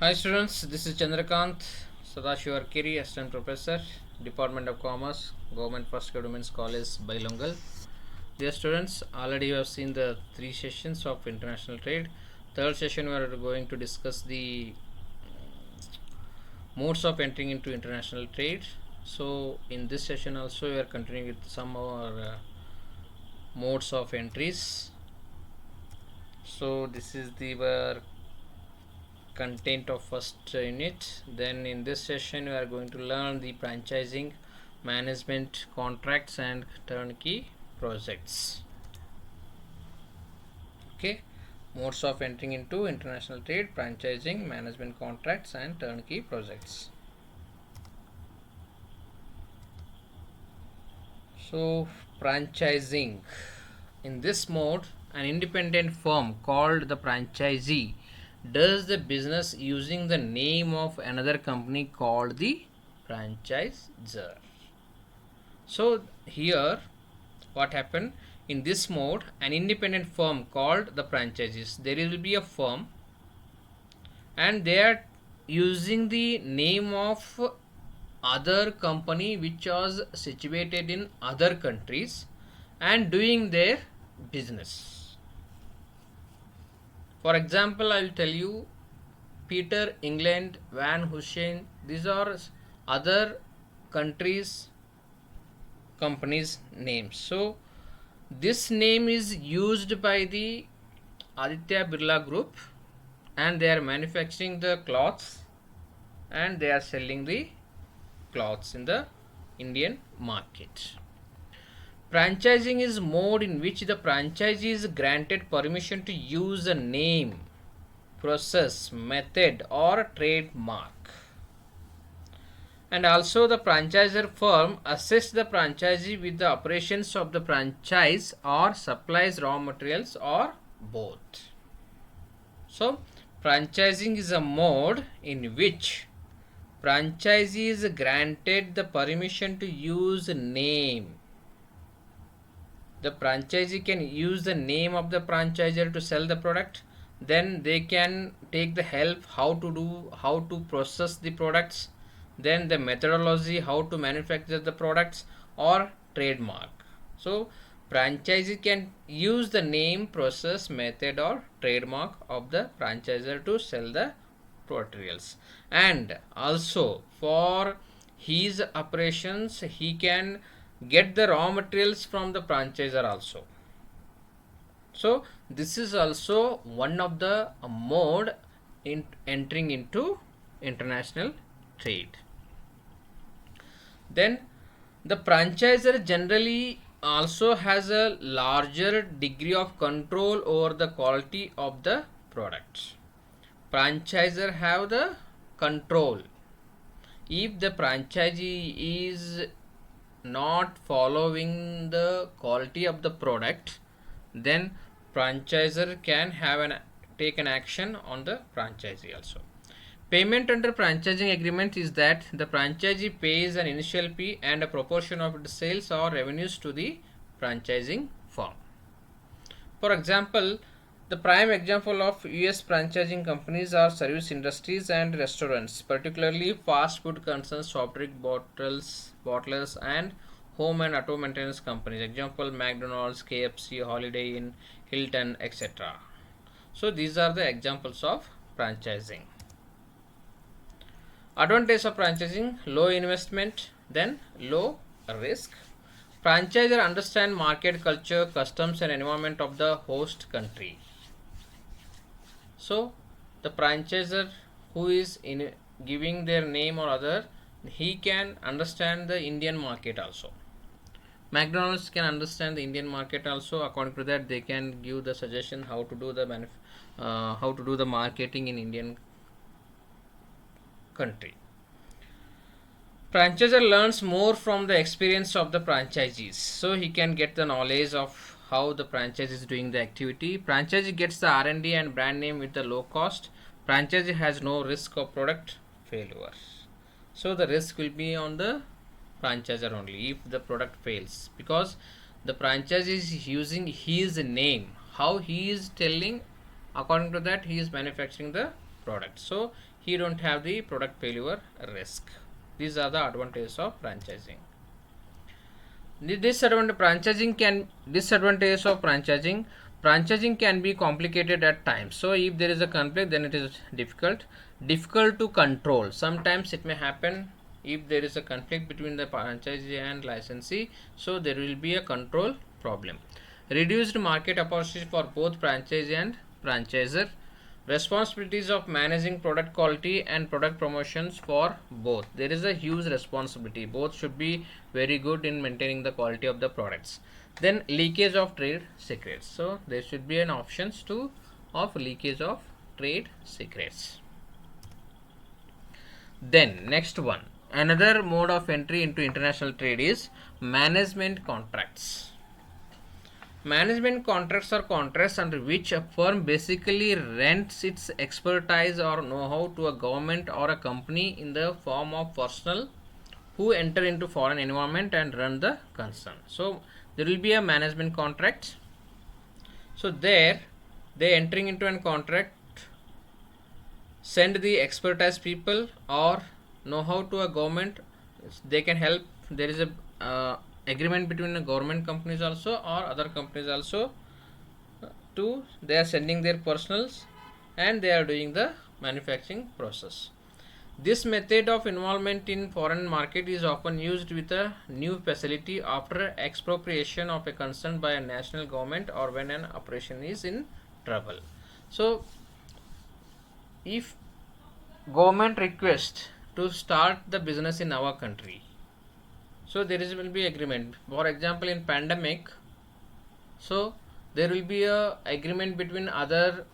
Hi students, this is Chandrakant Sadashivar Kiri, Assistant Professor, Department of Commerce, Government First Women's College, Bailongal. Dear students, already you have seen the three sessions of international trade. Third session we are going to discuss the modes of entering into international trade. So in this session also we are continuing with some of our modes of entries. So this is the content of first unit. Then in this session we are going to learn the franchising, management contracts and turnkey projects. Okay, modes of entering into international trade: franchising, management contracts and turnkey projects. So franchising, in this mode an independent firm called the franchisee does the business using the name of another company called the franchisor. So here what happened, in this mode an independent firm called the franchisees, there will be a firm and they are using the name of other company which was situated in other countries and doing their business. For example, I will tell you Peter England, Van Heusen, these are other countries companies names. So this name is used by the Aditya Birla Group and they are manufacturing the cloths and they are selling the cloths in the Indian market. Franchising is mode in which the franchisee is granted permission to use a name, process, method or trademark. And also the franchisor firm assists the franchisee with the operations of the franchise or supplies raw materials or both. So franchising is a mode in which franchisee is granted the permission to use a name. The franchisee can use the name of the franchisor to sell the product. Then they can take the help how to process the products, then the methodology how to manufacture the products or trademark. So franchisee can use the name, process, method or trademark of the franchisor to sell the materials, and also for his operations he can get the raw materials from the franchisor also. So this is also one of the mode in entering into international trade. Then the franchisor generally also has a larger degree of control over the quality of the product. Franchisor have the control. If the franchisee is not following the quality of the product, then franchisor can have take an action on the franchisee also. Payment under franchising agreement is that the franchisee pays an initial fee and a proportion of its sales or revenues to the franchising firm. For example, the prime example of US franchising companies are service industries and restaurants, particularly fast food concerns, soft drink bottlers, and home and auto maintenance companies. Example: McDonald's, KFC, Holiday Inn, Hilton, etc. So these are the examples of franchising. Advantage of franchising: low investment, then low risk. Franchisor understand market culture, customs and environment of the host country. So the franchisor who is in giving their name or other, he can understand the Indian market also. McDonald's can understand the Indian market also. According to that, they can give the suggestion how to do the marketing in Indian country. Franchisor learns more from the experience of the franchisees, so he can get the knowledge of how the franchise is doing the activity. Franchisee gets the R&D and brand name with the low cost. Franchisee has no risk of product failure, so the risk will be on the franchisor only if the product fails, because the franchisee is using his name. How he is telling, according to that he is manufacturing the product. So he don't have the product failure risk. These are the advantages of franchising. The disadvantages of franchising can be complicated at times. So if there is a conflict, then it is difficult to control. Sometimes it may happen if there is a conflict between the franchisee and licensee, so there will be a control problem. Reduced market opportunity for both franchisee and franchisor. Responsibilities of managing product quality and product promotions for both. There is a huge responsibility. Both should be very good in maintaining the quality of the products. Then leakage of trade secrets. So there should be an options to of leakage of trade secrets. Then next one, another mode of entry into international trade is management contracts. Management contracts are contracts under which a firm basically rents its expertise or know-how to a government or a company in the form of personnel who enter into foreign environment and run the concern. So there will be a management contract. So there they entering into a contract, send the expertise people or know-how to a government. They can help. There is a agreement between the government companies also or other companies also to they are sending their personals and they are doing the manufacturing process. This method of involvement in foreign market is often used with a new facility after expropriation of a concern by a national government or when an operation is in trouble. So if government requests to start the business in our country, so there will be agreement. For example, in pandemic, so there will be a agreement between other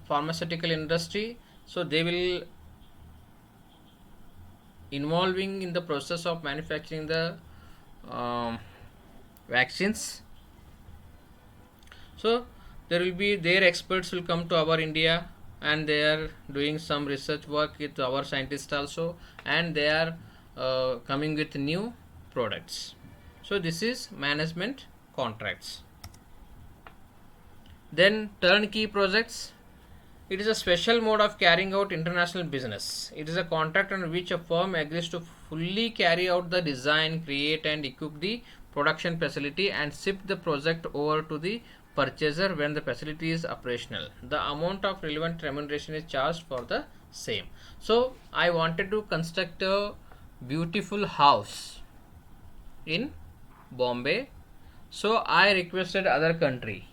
pharmaceutical industry. So they will involving in the process of manufacturing the vaccines. So there will be their experts will come to our India and they are doing some research work with our scientists also, and they are coming with new products. So this is management contracts. Then turnkey projects. It is a special mode of carrying out international business. It is a contract on which a firm agrees to fully carry out the design, create and equip the production facility and ship the project over to the purchaser when the facility is operational. The amount of relevant remuneration is charged for the same. So I wanted to construct a beautiful house in Bombay. So I requested other country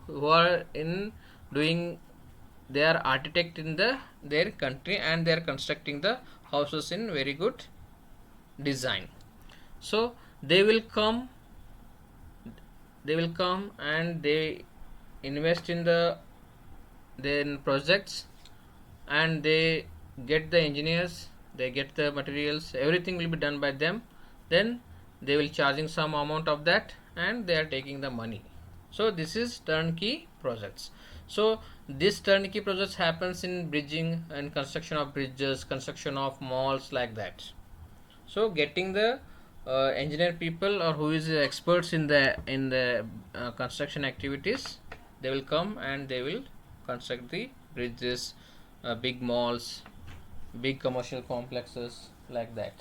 who are in doing, they are architect in their country and they are constructing the houses in very good design. So they will come and they invest in the then projects and they get the engineers, they get the materials, everything will be done by them. Then they will charging some amount of that and they are taking the money. So this is turnkey projects. So this turnkey projects happens in bridging and construction of bridges, construction of malls, like that. So getting the engineer people or who is experts in the construction activities, they will come and they will construct the bridges, big malls, big commercial complexes, like that.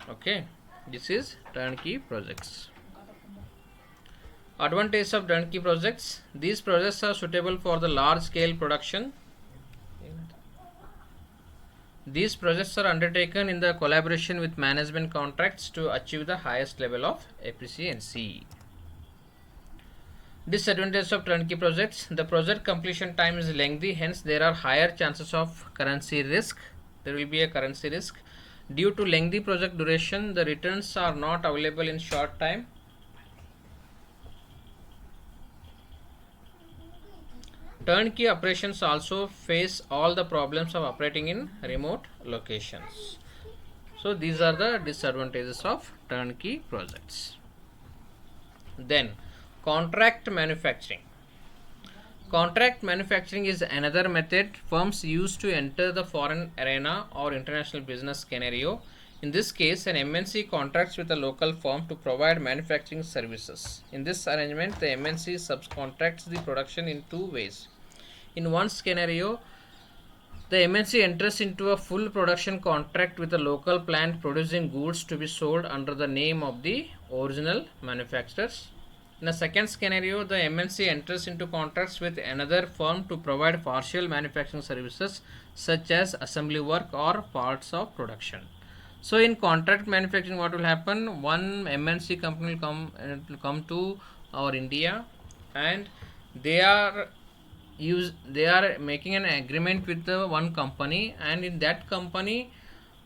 Okay, this is turnkey projects. Advantage of turnkey projects. These projects are suitable for the large scale production. These projects are undertaken in the collaboration with management contracts to achieve the highest level of efficiency. Disadvantage of turnkey projects. The project completion time is lengthy, hence there are higher chances of currency risk. There will be a currency risk. Due to lengthy project duration, the returns are not available in short time. Turnkey operations also face all the problems of operating in remote locations. So these are the disadvantages of turnkey projects. Then contract manufacturing. Contract manufacturing is another method firms use to enter the foreign arena or international business scenario. In this case, an MNC contracts with a local firm to provide manufacturing services. In this arrangement, the MNC subcontracts the production in two ways. In one scenario, The MNC enters into a full production contract with a local plant producing goods to be sold under the name of the original manufacturers. In the second scenario, the MNC enters into contracts with another firm to provide partial manufacturing services such as assembly work or parts of production. So in contract manufacturing, what will happen? One MNC company will come to our India, and they are making an agreement with the one company, and in that company,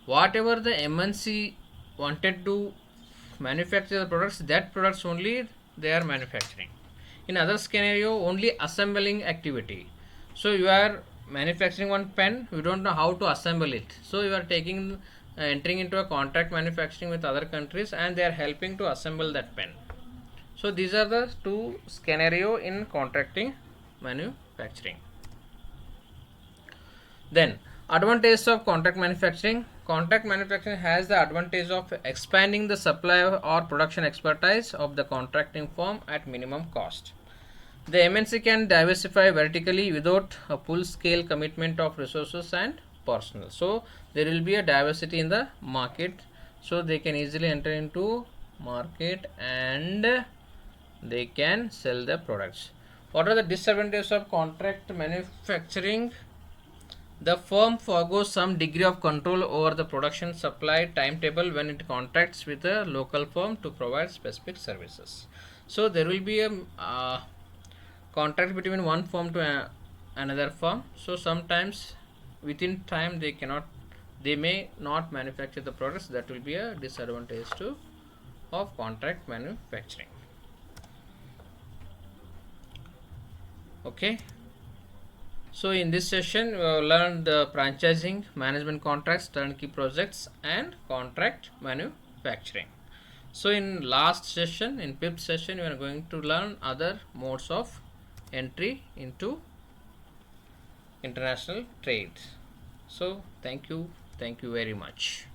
whatever the MNC wanted to manufacture the products, that products only they are manufacturing. In other scenario, only assembling activity. So you are manufacturing one pen, you don't know how to assemble it, so you are entering into a contract manufacturing with other countries, and they are helping to assemble that pen. So these are the two scenario in contracting manufacturing. Then advantages of contract manufacturing. Contract manufacturing has the advantage of expanding the supply or production expertise of the contracting firm at minimum cost. The MNC can diversify vertically without a full scale commitment of resources and personnel. So there will be a diversity in the market, so they can easily enter into market and they can sell the products. What are the disadvantages of contract manufacturing? The firm forgoes some degree of control over the production supply timetable when it contracts with a local firm to provide specific services. So there will be a contract between one firm to another firm. So sometimes within time they may not manufacture the products. That will be a disadvantage of contract manufacturing. Okay. So in this session, we have learned the franchising, management contracts, turnkey projects, and contract manufacturing. So in last session, in fifth session, we are going to learn other modes of entry into international trade. So thank you very much.